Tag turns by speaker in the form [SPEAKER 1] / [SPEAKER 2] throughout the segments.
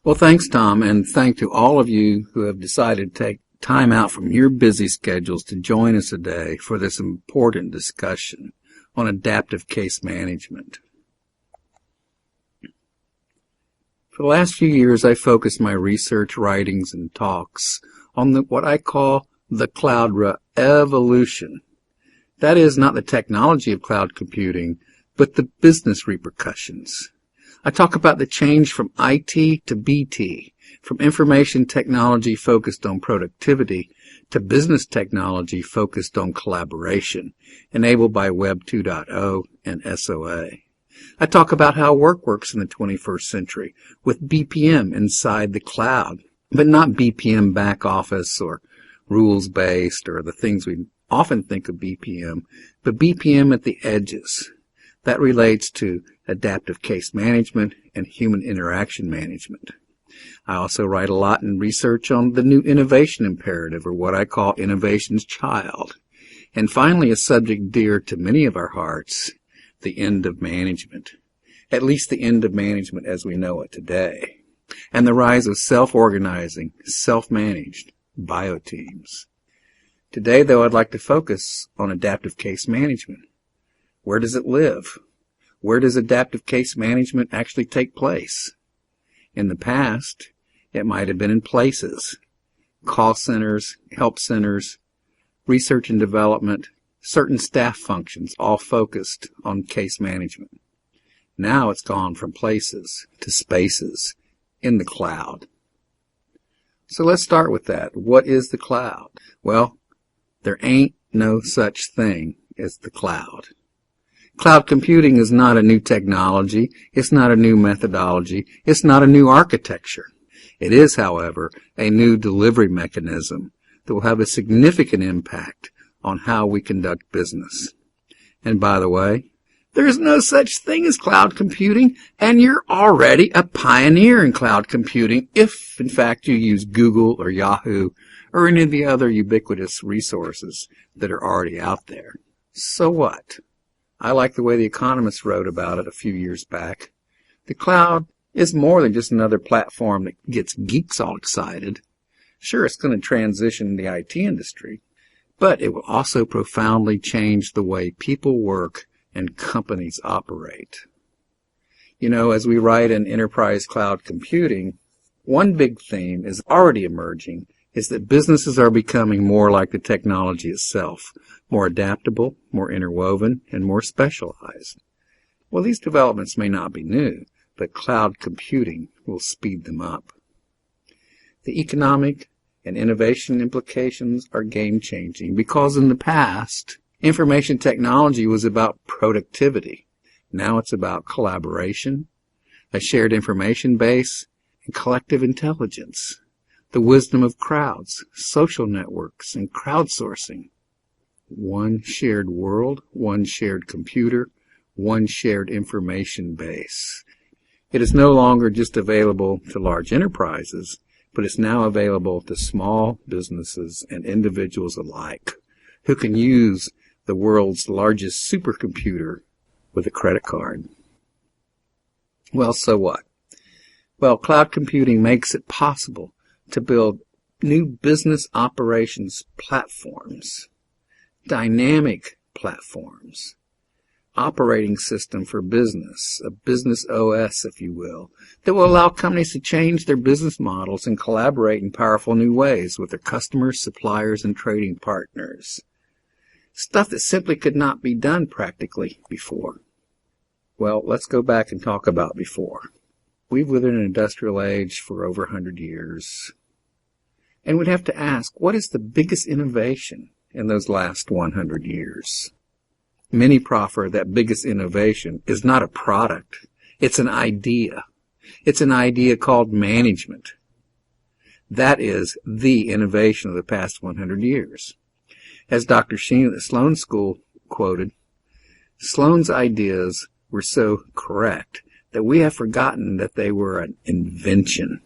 [SPEAKER 1] Well, thanks, Tom, and thank to all of you who have decided to take time out from your busy schedules to join us today for this important discussion on adaptive case management. For the last few years, I focused my research, writings, and talks on what I call the cloud evolution. That is, not the technology of cloud computing, but the business repercussions. I talk about the change from IT to BT, from information technology focused on productivity to business technology focused on collaboration, enabled by Web 2.0 and SOA. I talk about how work works in the 21st century with BPM inside the cloud, but not BPM back office or rules-based or the things we often think of BPM, but BPM at the edges. That relates to adaptive case management and human interaction management. I also write a lot in research on the new innovation imperative, or what I call innovation's child. And finally, a subject dear to many of our hearts, the end of management. At least the end of management as we know it today. And the rise of self-organizing, self-managed bio-teams. Today, though, I'd like to focus on adaptive case management. Where does it live? Where does adaptive case management actually take place? In the past, it might have been in places, call centers, help centers, research and development, certain staff functions, all focused on case management. Now it's gone from places to spaces in the cloud. So let's start with that. What is the cloud? Well, there ain't no such thing as the cloud. Cloud computing is not a new technology. It's not a new methodology. It's not a new architecture. It is, however, a new delivery mechanism that will have a significant impact on how we conduct business. And by the way, there is no such thing as cloud computing, and you're already a pioneer in cloud computing if, in fact, you use Google or Yahoo or any of the other ubiquitous resources that are already out there. So what? I like the way The Economist wrote about it a few years back. The cloud is more than just another platform that gets geeks all excited. Sure, it's going to transition the IT industry, but it will also profoundly change the way people work and companies operate. You know, as we write in Enterprise Cloud Computing, one big theme is already emerging is that businesses are becoming more like the technology itself, more adaptable, more interwoven, and more specialized. Well, these developments may not be new, but cloud computing will speed them up. The economic and innovation implications are game-changing because in the past, information technology was about productivity. Now it's about collaboration, a shared information base, and collective intelligence. The wisdom of crowds, social networks, and crowdsourcing. One shared world, one shared computer, one shared information base. It is no longer just available to large enterprises, but it's now available to small businesses and individuals alike who can use the world's largest supercomputer with a credit card. Well, so what? Well, cloud computing makes it possible to build new business operations platforms, dynamic platforms, operating system for business, a business OS, if you will, that will allow companies to change their business models and collaborate in powerful new ways with their customers, suppliers, and trading partners. Stuff that simply could not be done practically before. Well, let's go back and talk about before. We've lived in an industrial age for over 100 years. And we'd have to ask, what is the biggest innovation in those last 100 years? Many proffer that biggest innovation is not a product. It's an idea. It's an idea called management. That is the innovation of the past 100 years. As Dr. Sheen at the Sloan School quoted, Sloan's ideas were so correct that we have forgotten that they were an invention.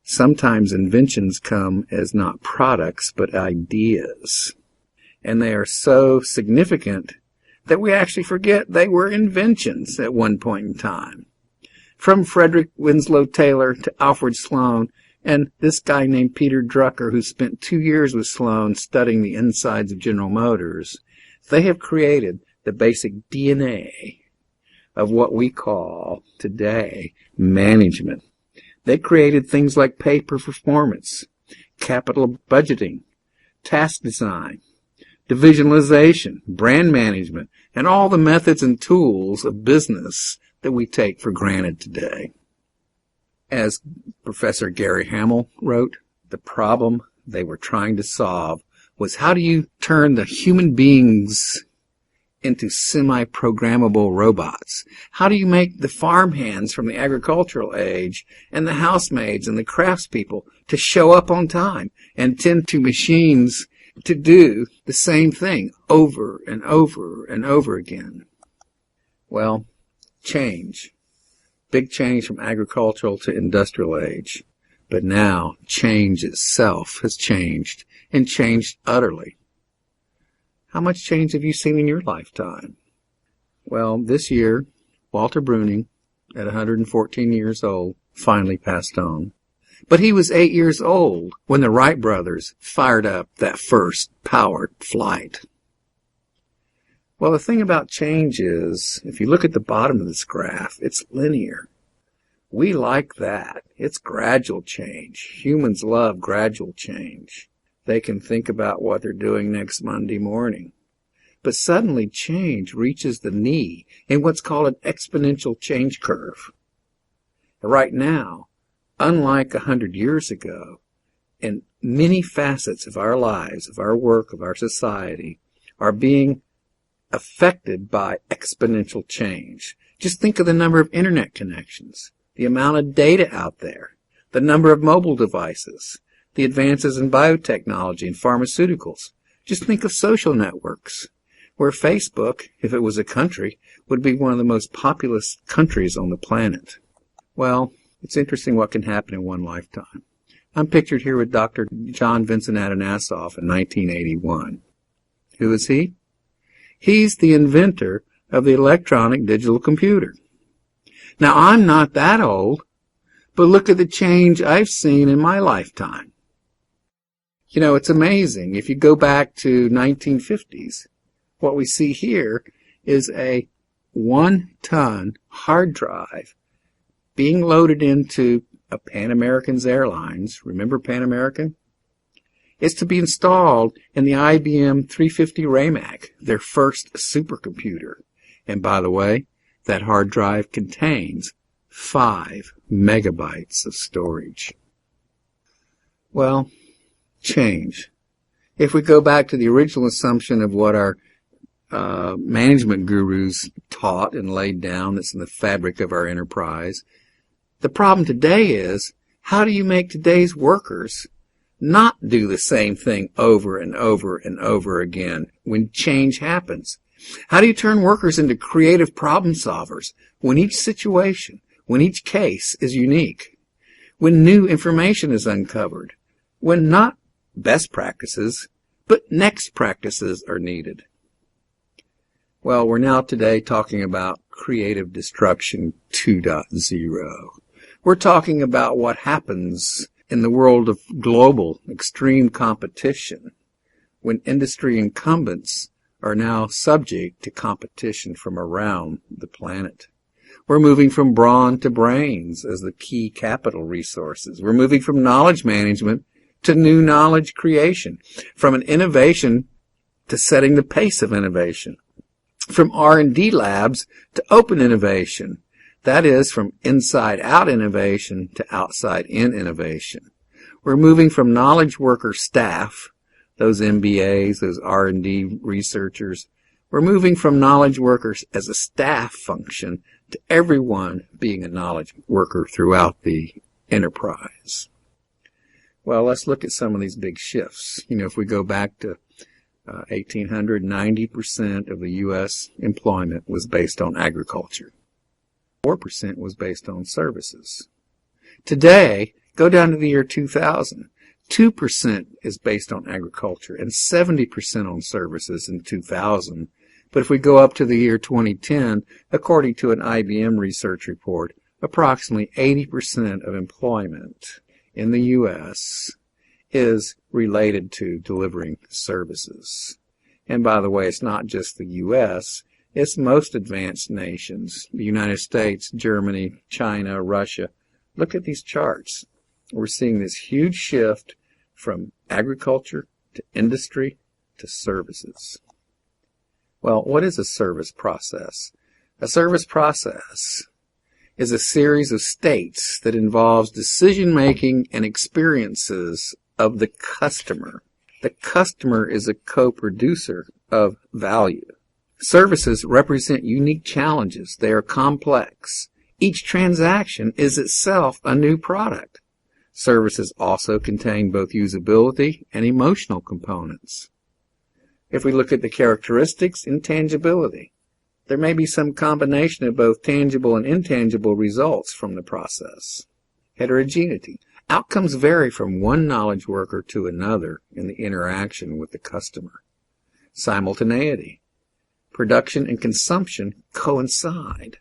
[SPEAKER 1] Sometimes inventions come as not products, but ideas. And they are so significant that we actually forget they were inventions at one point in time. From Frederick Winslow Taylor to Alfred Sloan, and this guy named Peter Drucker, who spent 2 years with Sloan studying the insides of General Motors, they have created the basic DNA of what we call today management. They created things like pay for performance, capital budgeting, task design, divisionalization, brand management, and all the methods and tools of business that we take for granted today. As Professor Gary Hamel wrote, the problem they were trying to solve was how do you turn the human beings into semi-programmable robots? How do you make the farmhands from the agricultural age and the housemaids and the craftspeople to show up on time and tend to machines to do the same thing over and over and over again? Well, change. Big change from agricultural to industrial age. But now change itself has changed, and changed utterly. How much change have you seen in your lifetime? Well, this year, Walter Bruning, at 114 years old, finally passed on. But he was 8 years old when the Wright brothers fired up that first powered flight. Well, the thing about change is, if you look at the bottom of this graph, it's linear. We like that. It's gradual change. Humans love gradual change. They can think about what they're doing next Monday morning. But suddenly change reaches the knee in what's called an exponential change curve. Right now, unlike 100 years ago, in many facets of our lives, of our work, of our society, are being affected by exponential change. Just think of the number of internet connections, the amount of data out there, the number of mobile devices, the advances in biotechnology and pharmaceuticals. Just think of social networks, where Facebook, if it was a country, would be one of the most populous countries on the planet. Well, it's interesting what can happen in one lifetime. I'm pictured here with Dr. John Vincent Atanasoff in 1981. Who is he? He's the inventor of the electronic digital computer. Now, I'm not that old, but look at the change I've seen in my lifetime. You know, it's amazing. If you go back to 1950s, what we see here is a 1-ton hard drive being loaded into a Pan American's Airlines. Remember Pan American? It's to be installed in the IBM 350 Raymac, their first supercomputer. And by the way, that hard drive contains 5 megabytes of storage. Well, change. If we go back to the original assumption of what our management gurus taught and laid down, that's in the fabric of our enterprise, the problem today is, how do you make today's workers not do the same thing over and over and over again when change happens? How do you turn workers into creative problem solvers when each situation, when each case is unique, when new information is uncovered, when not best practices, but next practices are needed? Well, we're now today talking about creative destruction 2.0. We're talking about what happens in the world of global extreme competition when industry incumbents are now subject to competition from around the planet. We're moving from brawn to brains as the key capital resources. We're moving from knowledge management to new knowledge creation, from an innovation to setting the pace of innovation, from R&D labs to open innovation. That is, from inside-out innovation to outside-in innovation. We're moving from knowledge worker staff, those MBAs, those R&D researchers. We're moving from knowledge workers as a staff function to everyone being a knowledge worker throughout the enterprise. Well, let's look at some of these big shifts. You know, if we go back to 1800, 90% of the U.S. employment was based on agriculture. 4% was based on services. Today, go down to the year 2000. 2% is based on agriculture and 70% on services in 2000. But if we go up to the year 2010, according to an IBM research report, Approximately 80% of employment in the U.S. is related to delivering services. And by the way, it's not just the U.S., it's most advanced nations, the United States, Germany, China, Russia. Look at these charts. We're seeing this huge shift from agriculture to industry to services. Well, what is a service process? A service process is a series of states that involves decision-making and experiences of the customer. The customer is a co-producer of value. Services represent unique challenges. They are complex. Each transaction is itself a new product. Services also contain both usability and emotional components. If we look at the characteristics, intangibility, there may be some combination of both tangible and intangible results from the process. Heterogeneity. Outcomes vary from one knowledge worker to another in the interaction with the customer. Simultaneity. Production and consumption coincide.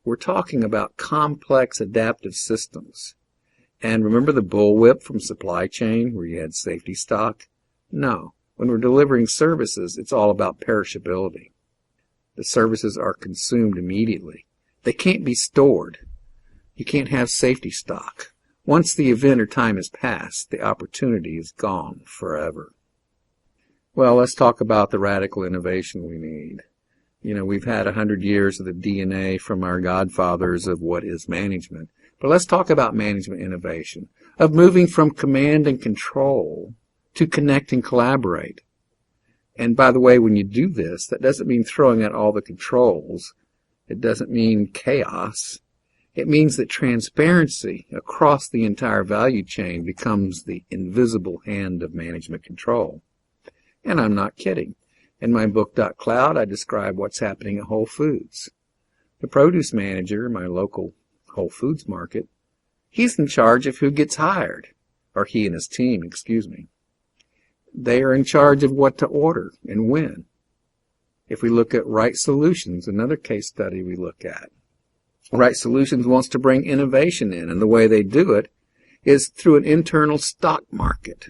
[SPEAKER 1] We're talking about complex adaptive systems. And remember the bullwhip from supply chain where you had safety stock? No. When we're delivering services, it's all about perishability. The services are consumed immediately. They can't be stored. You can't have safety stock. Once the event or time has passed, the opportunity is gone forever. Well, let's talk about the radical innovation we need. We've had 100 years of the DNA from our godfathers of what is management. But let's talk about management innovation, of moving from command and control to connect and collaborate. And by the way, when you do this, that doesn't mean throwing out all the controls. It doesn't mean chaos. It means that transparency across the entire value chain becomes the invisible hand of management control. And I'm not kidding. In my book, Cloud, I describe what's happening at Whole Foods. The produce manager, my local Whole Foods market, he's in charge of who gets hired, or he and his team, They are in charge of what to order and when. If we look at Right Solutions, another case study we look at, Right Solutions wants to bring innovation in, and the way they do it is through an internal stock market.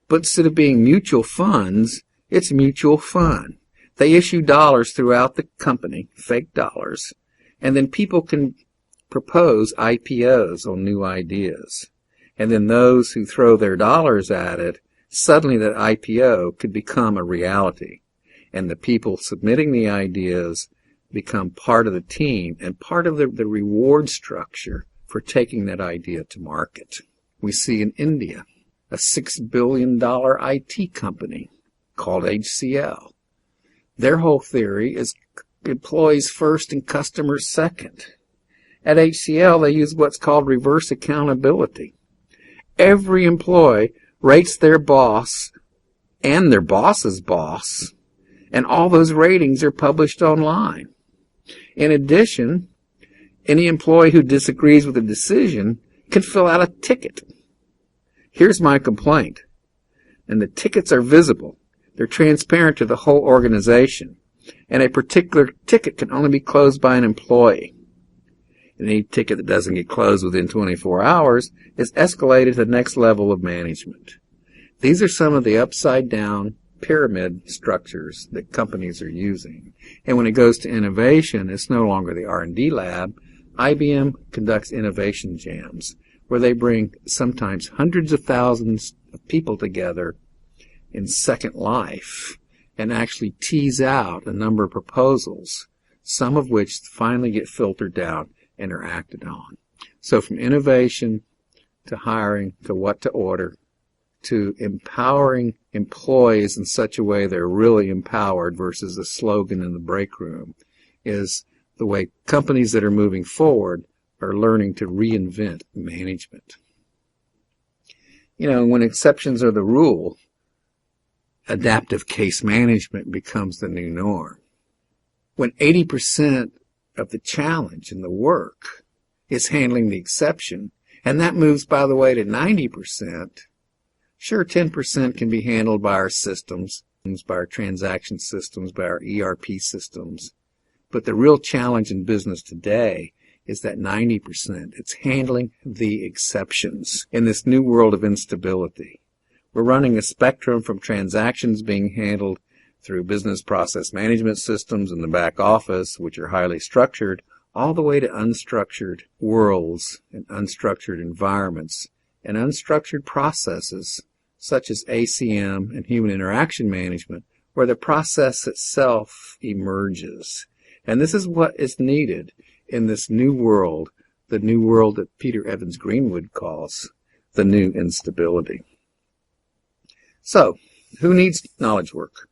[SPEAKER 1] But instead of being mutual funds, it's mutual fun. They issue dollars throughout the company, fake dollars, and then people can propose IPOs on new ideas. And then those who throw their dollars at it, suddenly that IPO could become a reality. And the people submitting the ideas become part of the team and part of the reward structure for taking that idea to market. We see in India a $6 billion IT company called HCL. Their whole theory is employees first and customers second. At HCL, they use what's called reverse accountability. Every employee rates their boss and their boss's boss, and all those ratings are published online. In addition, any employee who disagrees with a decision can fill out a ticket. Here's my complaint. And the tickets are visible. They're transparent to the whole organization. And a particular ticket can only be closed by an employee. And any ticket that doesn't get closed within 24 hours is escalated to the next level of management. These are some of the upside-down pyramid structures that companies are using. And when it goes to innovation, it's no longer the R&D lab. IBM conducts innovation jams, where they bring sometimes hundreds of thousands of people together in Second Life and actually tease out a number of proposals, some of which finally get filtered down and are acted on. So from innovation to hiring to what to order to empowering employees in such a way they're really empowered versus a slogan in the break room is the way companies that are moving forward are learning to reinvent management. When exceptions are the rule, adaptive case management becomes the new norm. When 80% of the challenge in the work is handling the exception, and that moves, by the way, to 90%, sure, 10% can be handled by our systems, by our transaction systems, by our ERP systems. But the real challenge in business today is that 90%. It's handling the exceptions in this new world of instability. We're running a spectrum from transactions being handled through business process management systems in the back office, which are highly structured, all the way to unstructured worlds and unstructured environments and unstructured processes such as ACM and human interaction management, where the process itself emerges. And this is what is needed in this new world, the new world that Peter Evans Greenwood calls the new instability. So, who needs knowledge work?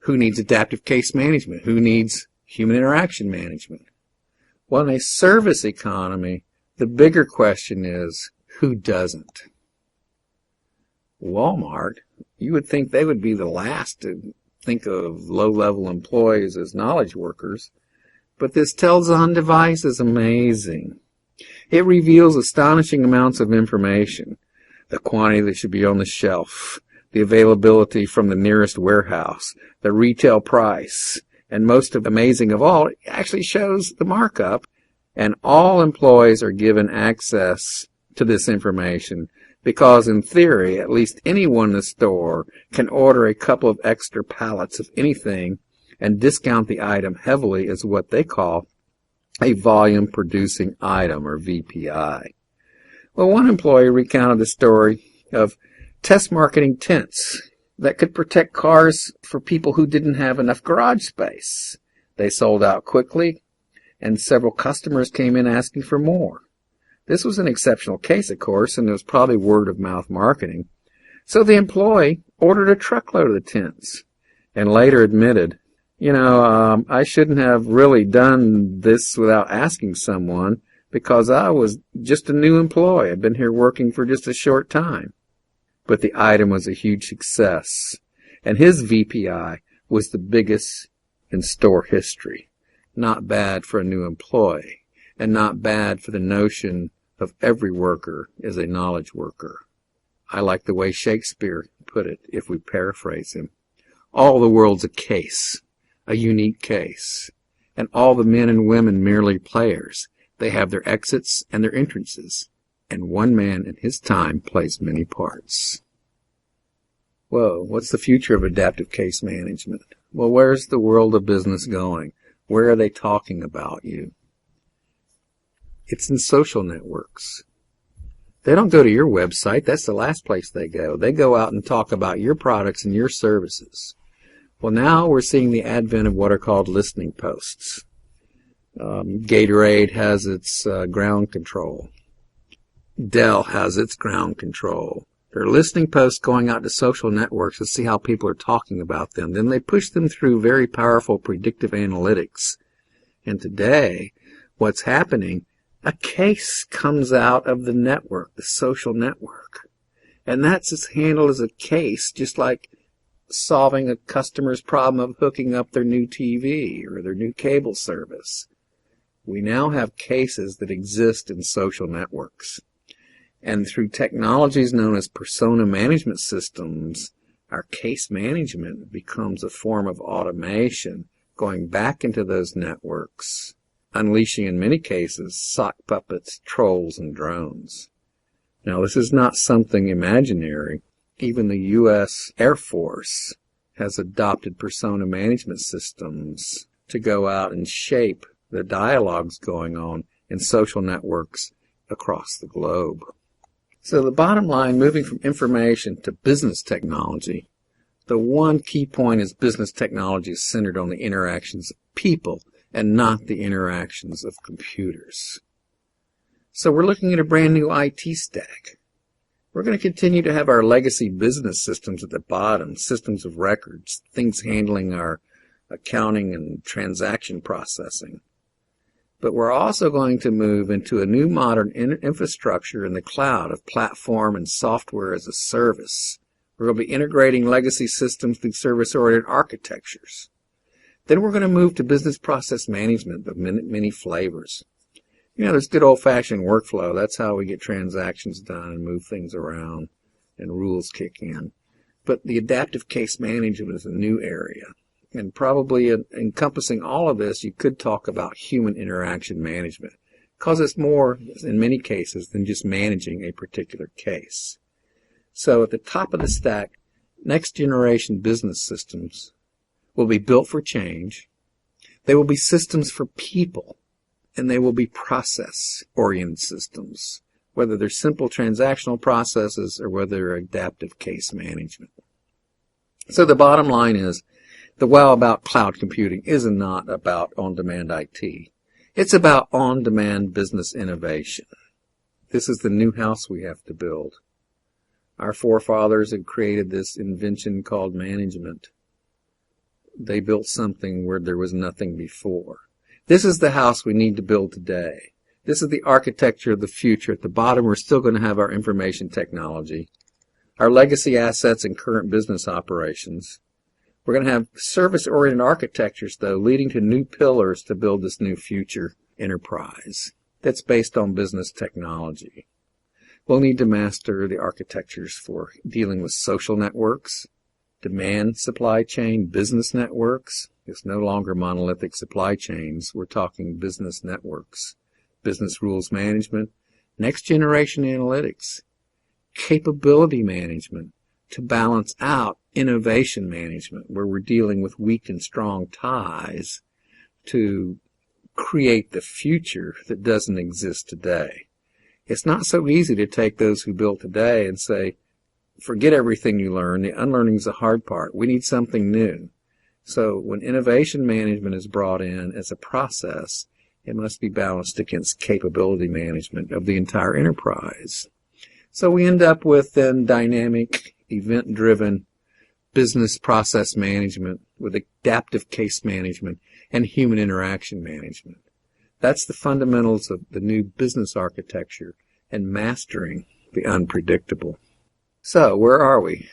[SPEAKER 1] Who needs adaptive case management? Who needs human interaction management? Well, in a service economy, the bigger question is, who doesn't? Walmart, you would think they would be the last to think of low-level employees as knowledge workers, but this Telzon device is amazing. It reveals astonishing amounts of information, the quantity that should be on the shelf, the availability from the nearest warehouse, the retail price, and most amazing of all, it actually shows the markup, and all employees are given access to this information because, in theory, at least anyone in the store can order a couple of extra pallets of anything and discount the item heavily as what they call a volume-producing item, or VPI. Well, one employee recounted the story of test marketing tents that could protect cars for people who didn't have enough garage space. They sold out quickly, and several customers came in asking for more. This was an exceptional case, of course, and it was probably word-of-mouth marketing. So the employee ordered a truckload of the tents and later admitted, I shouldn't have really done this without asking someone because I was just a new employee. I'd been here working for just a short time. But the item was a huge success, and his VPI was the biggest in store history. Not bad for a new employee, and not bad for the notion of every worker is a knowledge worker. I like the way Shakespeare put it, if we paraphrase him. All the world's a case, a unique case, and all the men and women merely players. They have their exits and their entrances, and one man in his time plays many parts. Whoa, what's the future of adaptive case management? Well, where's the world of business going? Where are they talking about you? It's in social networks. They don't go to your website. That's the last place they go. They go out and talk about your products and your services. Well, now we're seeing the advent of what are called listening posts. Gatorade has its ground control. Dell has its ground control. There are listening posts going out to social networks to see how people are talking about them. Then they push them through very powerful predictive analytics. And today, what's happening, a case comes out of the network, the social network. And that's handled as a case, just like solving a customer's problem of hooking up their new TV or their new cable service. We now have cases that exist in social networks. And through technologies known as persona management systems, our case management becomes a form of automation going back into those networks, unleashing in many cases sock puppets, trolls, and drones. Now, this is not something imaginary. Even the U.S. Air Force has adopted persona management systems to go out and shape the dialogues going on in social networks across the globe. So the bottom line, moving from information to business technology, the one key point is business technology is centered on the interactions of people and not the interactions of computers. So we're looking at a brand new IT stack. We're going to continue to have our legacy business systems at the bottom, systems of records, things handling our accounting and transaction processing. But we're also going to move into a new modern infrastructure in the cloud of platform and software as a service. We're going to be integrating legacy systems through service-oriented architectures. Then we're going to move to business process management of many flavors. There's good old-fashioned workflow. That's how we get transactions done and move things around and rules kick in. But the adaptive case management is a new area. And probably encompassing all of this, you could talk about human interaction management, because it's more, in many cases, than just managing a particular case. So at the top of the stack, next generation business systems will be built for change. They will be systems for people, and they will be process-oriented systems, whether they're simple transactional processes or whether they're adaptive case management. So the bottom line is, the wow about cloud computing is not about on-demand IT. It's about on-demand business innovation. This is the new house we have to build. Our forefathers had created this invention called management. They built something where there was nothing before. This is the house we need to build today. This is the architecture of the future. At the bottom, we're still going to have our information technology, our legacy assets and current business operations. We're going to have service-oriented architectures, though, leading to new pillars to build this new future enterprise that's based on business technology. We'll need to master the architectures for dealing with social networks, demand supply chain, business networks. It's no longer monolithic supply chains. We're talking business networks, business rules management, next generation analytics, capability management to balance out innovation management, where we're dealing with weak and strong ties to create the future that doesn't exist today. It's not so easy to take those who built today and say, forget everything you learned. The unlearning is the hard part. We need something new. So when innovation management is brought in as a process, it must be balanced against capability management of the entire enterprise. So we end up with then dynamic, event-driven business process management with adaptive case management and human interaction management. That's the fundamentals of the new business architecture and mastering the unpredictable. So where are we?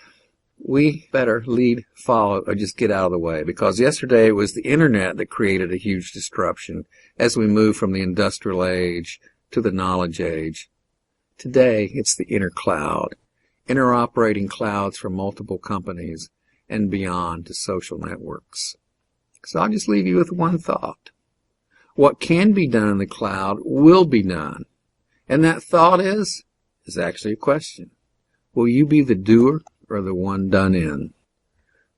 [SPEAKER 1] We better lead, follow, or just get out of the way, because yesterday it was the internet that created a huge disruption as we move from the industrial age to the knowledge age. Today it's the intercloud, interoperating clouds from multiple companies and beyond to social networks. So I'll just leave you with one thought. What can be done in the cloud will be done. And that thought is actually a question. Will you be the doer or the one done in?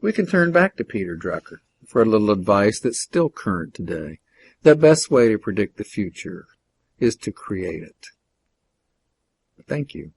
[SPEAKER 1] We can turn back to Peter Drucker for a little advice that's still current today. The best way to predict the future is to create it. Thank you.